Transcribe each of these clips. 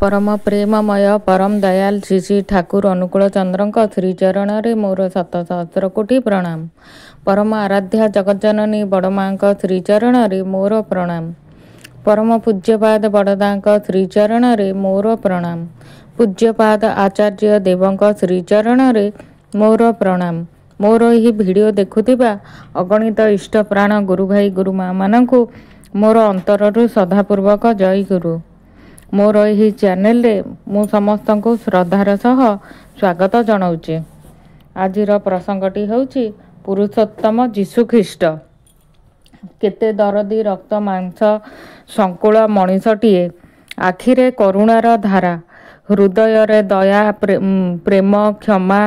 परम प्रेममय परम दयाल श्री श्री ठाकुर अनुकूल चंद्र श्रीचरण मोर शत सहस्र कोटि प्रणाम। परम आराध्या जगज्जननी बड़मा श्रीचरण मोर प्रणाम। परम पूज्यपाद बड़दा श्रीचरण मोर प्रणाम। पूज्यपाद आचार्य देवों श्रीचरण मोर प्रणाम। मोर यही वीडियो देखुथिबा अगणित इष्ट प्राण गुरु भाई गुरु माँ मानू मोर अंतरु श्रद्धापूर्वक जय गुरु। मोर यही चैनल रे मु समस्त को श्रद्धार सह स्वागत जनाऊँचे। आजिर प्रसंगटी होउची पुरुषोत्तम जीशु ख्रीष्ट। केते दरदी रक्त मांस संकुल मनीषटीए, आखिरे करुणार धारा, हृदय रे दया प्रेम क्षमा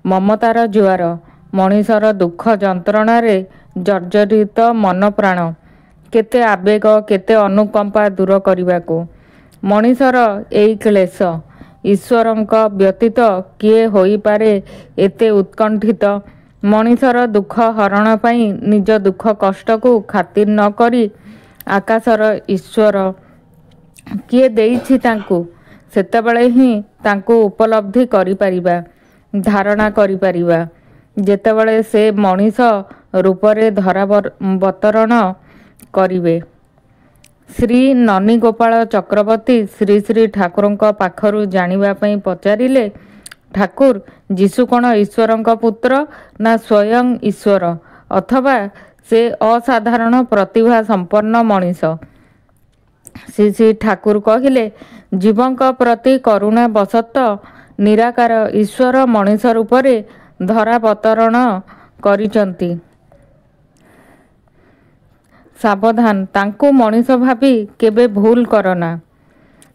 ममतार जुआर, मनीषर दुख जंत्रणा रे जर्जरित मन प्राण, केते आवेग केते अनुकंपा दूर करने मनीषर एई क्लेश, ईश्वरंक व्यतीत किए होई पारे एते उत्कंठित। मनीषर दुख हरण पाई निज दुख कष्ट को खातिर न करी आकाशर ईश्वर किए देइछि तांकु, सेतेबेले ही तांकु उपलब्धि करि परिबा, धारणा करि परिबा जेतेबेले से मनीष रूपरे धरावतरण करिवे। श्री ननी गोपाल चक्रवर्ती श्री श्री ठाकुरंक पाखरु जानिबा पई पचारिले, ठाकुर जीशु कौन ईश्वरंक पुत्र ना स्वयं ईश्वर अथवा से असाधारण प्रतिभा संपन्न मनीष। श्री श्री ठाकुर कहिले, जीवंक प्रति करुणा बसत निराकार ईश्वर मनीष रूपरे धरावतरण करिचंती। सावधान, तांकु मनीष भावी केबे भूल करना।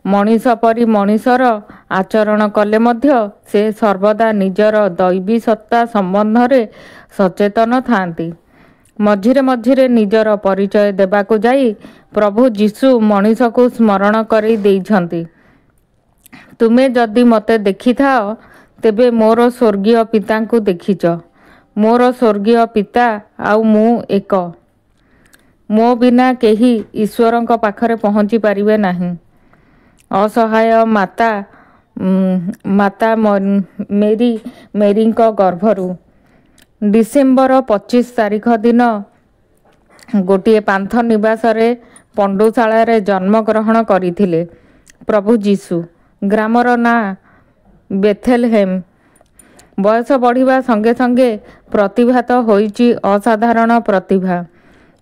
मनीष परी मनीषर आचरण कले मध्य से सर्वदा निजर दैवी सत्ता संबंध रे सचेतन थांती। मझिरे मझिरे निजर परिचय देबाकु जाई प्रभु जीशु मनीष को स्मरण करी देइछंती। तुमे जदि मते देखि थाओ तेबे मोर स्वर्गीय पिता को देखिच। मोर स्वर्गीय पिता आउ मु एक। मो बिना केही ईश्वरंक पाखरे पहुँची पारिबे नाही। असहाय माता मेरींक गर्भरू डिसेम्बर 25 तारिख दिन गोटे पांथ निवास रे पंडुशाला रे जन्म ग्रहण करथिले प्रभु जीशु। ग्रामर ना बेथेलहेम। बयस बढ़िबा संगे संगे प्रतिभा तो होइची असाधारण प्रतिभा।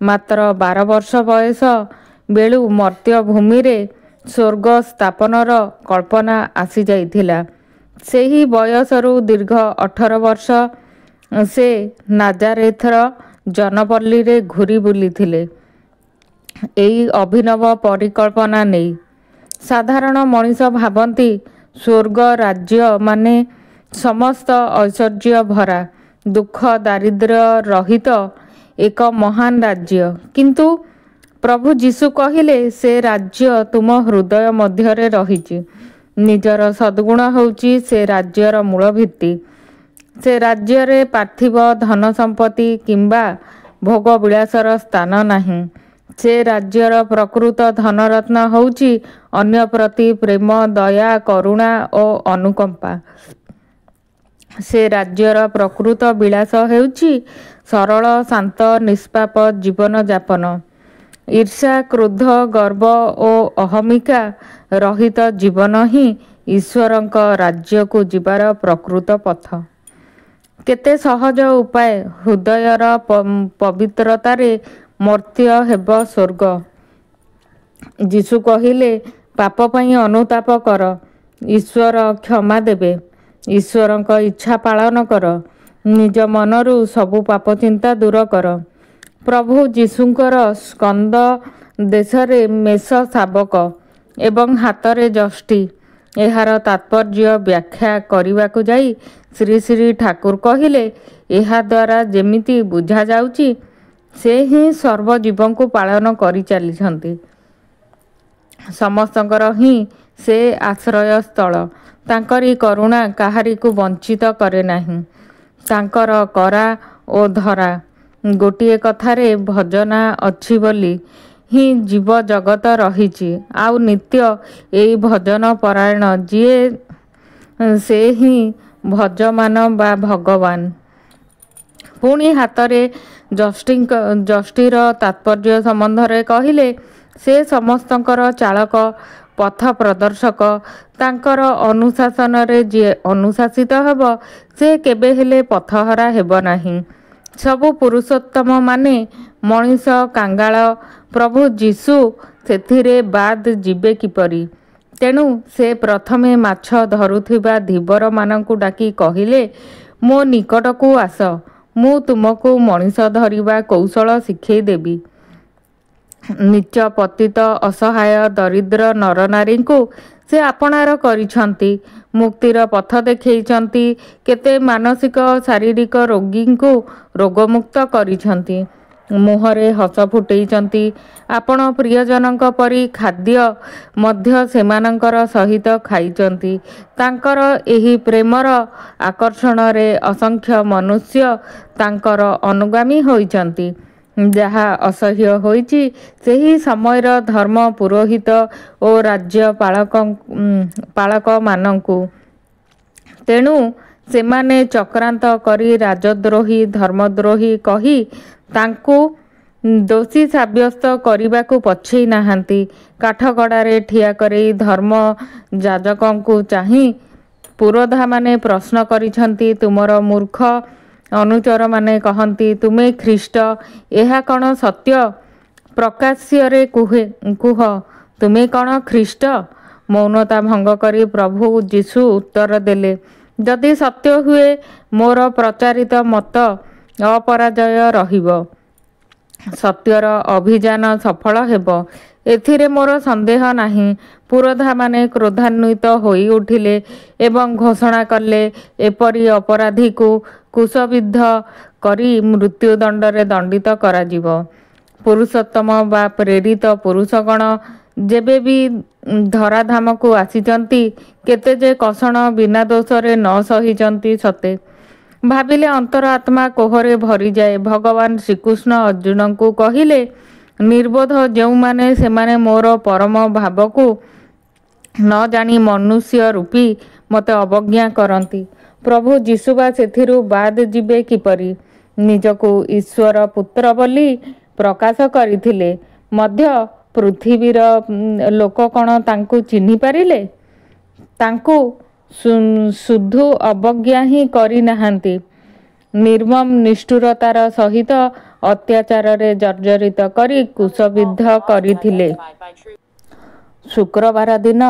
मात्र 12 वर्ष बयस बेलू मर्त्य भूमि रे स्वर्ग स्थापनर कल्पना आसी जाइथिला। सेही बयसरू दीर्घ 18 वर्ष से नाजारेथर जनपल्ली रे घुरी बुलीथिले एई अभिनव परिकल्पना नेई। साधारण मनीष भाबंती स्वर्ग राज्य माने समस्त ऐश्वर्य भरा, दुख दारिद्र्य रहित एक महान राज्य। किंतु प्रभु जीशु कहिले, से राज्य तुम हृदय मध्यरे रहिछि। निजर सद्गुण होउछि से राज्यर मूल भित्ति। से राज्य रे पार्थिव धन संपत्ति किंबा भोग विलासर स्थान नाही। से राज्यर प्रकृत धनरत्न होउछि अन्य प्रति प्रेम दया करुणा और अनुकंपा। से राज्यर प्रकृत विलास हेउछि सरल शांत निष्पाप जीवन जापन। ईर्षा क्रोध गर्व और अहमिका रहित जीवन ही ईश्वरंक राज्य को जीवार प्रकृत पथ। केते सहज उपाय, हृदयर पवित्रतारे मर्त्य हेब स्वर्ग। जीशु कहिले, पाप पई अनुताप कर, ईश्वर क्षमा देबे। ईश्वरंक इच्छा पालन कर, निज मनरु सबु पाप चिंता दूर कर। प्रभु जीशुंकर स्कंद देशरे मेष शावक एवं हातरे जष्टी। एहार तात्पर्य व्याख्या करिवाकु जाई श्री श्री ठाकुर कहिले, एहा द्वारा जेमिति बुझा जाउची से ही सर्वजीवों को पालन करि चलिछंती। समस्तंकर ही से आश्रय स्थल। तांकरी करुणा काहारी को वंचित करे नाही। तांकर करा ओ धरा गोटिए कथारे भजना अच्छी बोली ହିଁ ଜୀବ ଜଗତ ରହିଛି। ଆଉ ନିତ୍ୟ ଏଇ ଭଜନ ପରାୟଣ ଯିଏ ସେ ହିଁ ଭଜମାନ ବା ଭଗବାନ। ପୁଣି ହାତରେ ଯଷ୍ଟିର ତାତ୍ପର୍ଯ୍ୟ ସମ୍ବନ୍ଧରେ କହିଲେ, ସେ ସମସ୍ତଙ୍କର ଚାଳକ, ପଥ ପ୍ରଦର୍ଶକ। ତାଙ୍କର ଅନୁଶାସନରେ ଯିଏ ଅନୁଶାସିତ ହେବ, ସେ କେବେ ହେଲେ ପଥହରା ହେବ ନାହିଁ। ସବୁ ପୁରୁଷୋତ୍ତମ ମାନେ ମଣିଷ କାଙ୍ଗାଳ, ପ୍ରଭୁ ଯୀଶୁ ସେଥିରେ ବାଦ୍ ଯିବେ କିପରି? ତେଣୁ ସେ ପ୍ରଥମେ ମାଛ ଧରୁଥିବା ଧୀବରମାନଙ୍କୁ ଡାକି କହିଲେ, ମୋ ନିକଟକୁ ଆସ, ମୁଁ ତୁମକୁ ମଣିଷ ଧରିବା କୌଶଳ ଶିଖେଇ ଦେବି। ନୀଚ, ପତିତ, ଅସହାୟ, ଦରିଦ୍ର ନରନାରୀଙ୍କୁ ସେ ଆପଣାର କରିଛନ୍ତି। ମୁକ୍ତିର ପଥ ଦେଖେଇଛନ୍ତି। କେତେ ମାନସିକ ଶାରୀରିକ ରୋଗୀଙ୍କୁ ରୋଗମୁକ୍ତ କରିଛନ୍ତି। ମୁହଁରେ ହସ ଫୁଟେଇଛନ୍ତି। ଆପଣ ପ୍ରିୟଜନଙ୍କ ପରି ଖାଦ୍ୟ ମଧ୍ୟ ସେମାନଙ୍କର ସହିତ ଖାଇଛନ୍ତି। ତାଙ୍କର ଏହି ପ୍ରେମର ଆକର୍ଷଣରେ ଅସଂଖ୍ୟ ମନୁଷ୍ୟ ତାଙ୍କର ଅନୁଗାମୀ ହୋଇଛନ୍ତି। ଯାହା ଅସହ୍ୟ ହୋଇଛି, ସେହି ସମୟର ଧର୍ମ ପୁରୋହିତ ଓ ରାଜ୍ୟ ପାଳକମାନଙ୍କୁ। ତେଣୁ ସେମାନେ ଚକ୍ରାନ୍ତ କରି ରାଜଦ୍ରୋହୀ, ଧର୍ମଦ୍ରୋହୀ କହି ତାଙ୍କୁ ଦୋଷୀ ସାବ୍ୟସ୍ତ କରିବାକୁ ପଛେଇ ନାହାନ୍ତି। କାଠଗଡ଼ାରେ ଠିଆ କରେଇ ଧର୍ମ ଯାଜକଙ୍କୁ ଚାହିଁ ପୁରୋଧାମାନେ ପ୍ରଶ୍ନ କରିଛନ୍ତି, ତୁମର ମୂର୍ଖ ଅନୁଚରମାନେ କହନ୍ତି, ତୁମେ ଖ୍ରୀଷ୍ଟ। ଏହା କ'ଣ ସତ୍ୟ? ପ୍ରକାଶ୍ୟରେ କୁହ, ତୁମେ କ'ଣ ଖ୍ରୀଷ୍ଟ? ମୌନତା ଭଙ୍ଗ କରି ପ୍ରଭୁ ଯୀଶୁ ଉତ୍ତର ଦେଲେ, ଯଦି ସତ୍ୟ ହୁଏ, ମୋର ପ୍ରଚାରିତ ମତ ଅପରାଜୟ ରହିବ। ସତ୍ୟର ଅଭିଯାନ ସଫଳ ହେବ, ଏଥିରେ ମୋର ସନ୍ଦେହ ନାହିଁ। ପୁରୋଧାମାନେ କ୍ରୋଧାନ୍ୱିତ ହୋଇ ଉଠିଲେ ଏବଂ ଘୋଷଣା କଲେ, ଏପରି ଅପରାଧୀକୁ କୁଶବିଦ୍ଧ କରି ମୃତ୍ୟୁଦଣ୍ଡରେ ଦଣ୍ଡିତ କରାଯିବ। ପୁରୁଷୋତ୍ତମ ବା ପ୍ରେରିତ ପୁରୁଷଗଣ ଯେବେ ବି ଧରାଧାମକୁ ଆସିଛନ୍ତି, କେତେ ଯେ କଷଣ ବିନା ଦୋଷରେ ନ ସହିଛନ୍ତି ସତେ। ଭାବିଲେ ଅନ୍ତର ଆତ୍ମା କୋହରେ ଭରିଯାଏ। ଭଗବାନ ଶ୍ରୀକୃଷ୍ଣ ଅର୍ଜୁନଙ୍କୁ କହିଲେ, ନିର୍ବୋଧ ଯେଉଁମାନେ, ସେମାନେ ମୋର ପରମ ଭାବକୁ ନ ଜାଣି ମନୁଷ୍ୟ ରୂପୀ ମୋତେ ଅବଜ୍ଞା କରନ୍ତି। ପ୍ରଭୁ ଯୀଶୁ ବା ସେଥିରୁ ବାଦ୍ ଯିବେ କିପରି? ନିଜକୁ ଈଶ୍ୱର ପୁତ୍ର ବୋଲି ପ୍ରକାଶ କରିଥିଲେ ମଧ୍ୟ ପୃଥିବୀର ଲୋକ କ'ଣ ତାଙ୍କୁ ଚିହ୍ନି ପାରିଲେ? ତାଙ୍କୁ ଶୁଦ୍ଧୁ ଅବଜ୍ଞା ହିଁ କରିନାହାନ୍ତି, ନିର୍ମମ ନିଷ୍ଠୁରତାର ସହିତ ଅତ୍ୟାଚାରରେ ଜର୍ଜରିତ କରି କୁଶବିଦ୍ଧ କରିଥିଲେ। ଶୁକ୍ରବାର ଦିନ,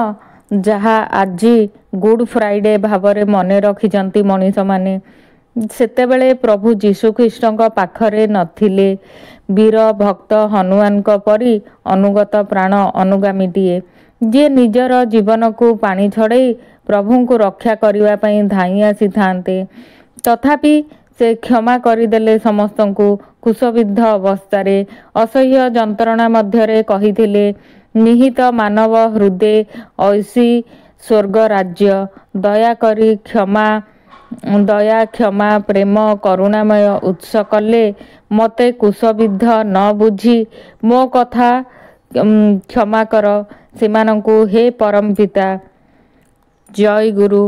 ଯାହା ଆଜି ଗୁଡ୍ ଫ୍ରାଇଡେ ଭାବରେ ମନେ ରଖିଛନ୍ତି ମଣିଷମାନେ, ସେତେବେଳେ ପ୍ରଭୁ ଯୀଶୁଖ୍ରୀଷ୍ଟଙ୍କ ପାଖରେ ନଥିଲେ। ବୀର ଭକ୍ତ ହନୁମାନଙ୍କ ପରି ଅନୁଗତ ପ୍ରାଣ ଅନୁଗାମୀଟିଏ, ଯିଏ ନିଜର ଜୀବନକୁ ପାଣି ଛଡ଼େଇ ପ୍ରଭୁଙ୍କୁ ରକ୍ଷା କରିବା ପାଇଁ ଧାଇଁ ଆସିଥାନ୍ତେ। ତଥାପି ସେ କ୍ଷମା କରିଦେଲେ ସମସ୍ତଙ୍କୁ। କୁଶବିଦ୍ଧ ଅବସ୍ଥାରେ, ଅସହ୍ୟ ଯନ୍ତ୍ରଣା ମଧ୍ୟରେ କହିଥିଲେ, ନିହିତ ମାନବ ହୃଦେ ଐଶୀ ସ୍ୱର୍ଗରାଜ୍ୟ। ଦୟା କ୍ଷମା ପ୍ରେମ କରୁଣାମୟ ଉତ୍ସ କଲେ ମୋତେ କୁଶବିଦ୍ଧ ନ ବୁଝି ମୋ କଥା କ୍ଷମା କର ସେମାନଙ୍କୁ ହେ ପରମ ପିତା। ଜୟ ଗୁରୁ।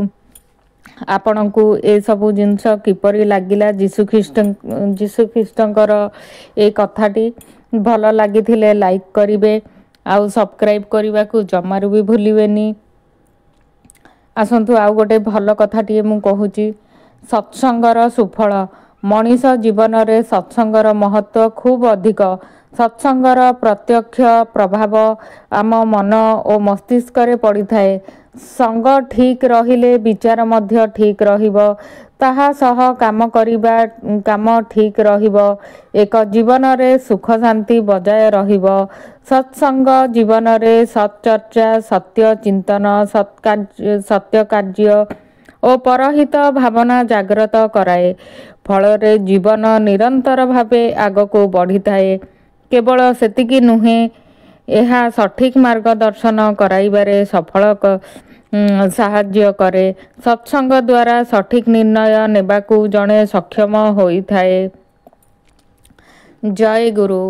ଆପଣଙ୍କୁ ଏସବୁ ଜିନିଷ କିପରି ଲାଗିଲା? ଯୀଶୁଖ୍ରୀଷ୍ଟଙ୍କର ଏ କଥାଟି ଭଲ ଲାଗିଥିଲେ ଲାଇକ୍ କରିବେ, ଆଉ ସବସ୍କ୍ରାଇବ୍ କରିବାକୁ ଜମାରୁ ବି ଭୁଲିବେନି। ଆସନ୍ତୁ ଆଉ ଗୋଟେ ଭଲ କଥାଟିଏ ମୁଁ କହୁଛି। ସତ୍ସଙ୍ଗର ସୁଫଳ। ମଣିଷ ଜୀବନରେ ସତ୍ସଙ୍ଗର ମହତ୍ଵ ଖୁବ୍ ଅଧିକ। ସତ୍ସଙ୍ଗର ପ୍ରତ୍ୟକ୍ଷ ପ୍ରଭାବ ଆମ ମନ ଓ ମସ୍ତିଷ୍କରେ ପଡ଼ିଥାଏ। ସଙ୍ଗ ଠିକ୍ ରହିଲେ ବିଚାର ମଧ୍ୟ ଠିକ୍ ରହିବ। ତାହା ସହ କାମ ଠିକ୍ ରହିବ। ଏକ ଜୀବନରେ ସୁଖ ଶାନ୍ତି ବଜାୟ ରହିବ। ସତ୍ସଙ୍ଗ ଜୀବନରେ ସତ୍ଚର୍ଚ୍ଚା, ସତ୍ୟ ଚିନ୍ତନ, ସତ୍ୟ କାର୍ଯ୍ୟ ଓ ପରହିତ ଭାବନା ଜାଗ୍ରତ କରାଏ। ଫଳରେ ଜୀବନ ନିରନ୍ତର ଭାବେ ଆଗକୁ ବଢ଼ିଥାଏ। କେବଳ ସେତିକି ନୁହେଁ, ଏହା ସଠିକ୍ ମାର୍ଗଦର୍ଶନ କରାଇବାରେ ସାହାଯ୍ୟ କରେ। ସତ୍ସଙ୍ଗ ଦ୍ୱାରା ସଠିକ୍ ନିର୍ଣ୍ଣୟ ନେବାକୁ ଜଣେ ସକ୍ଷମ ହୋଇଥାଏ। ଜୟ ଗୁରୁ।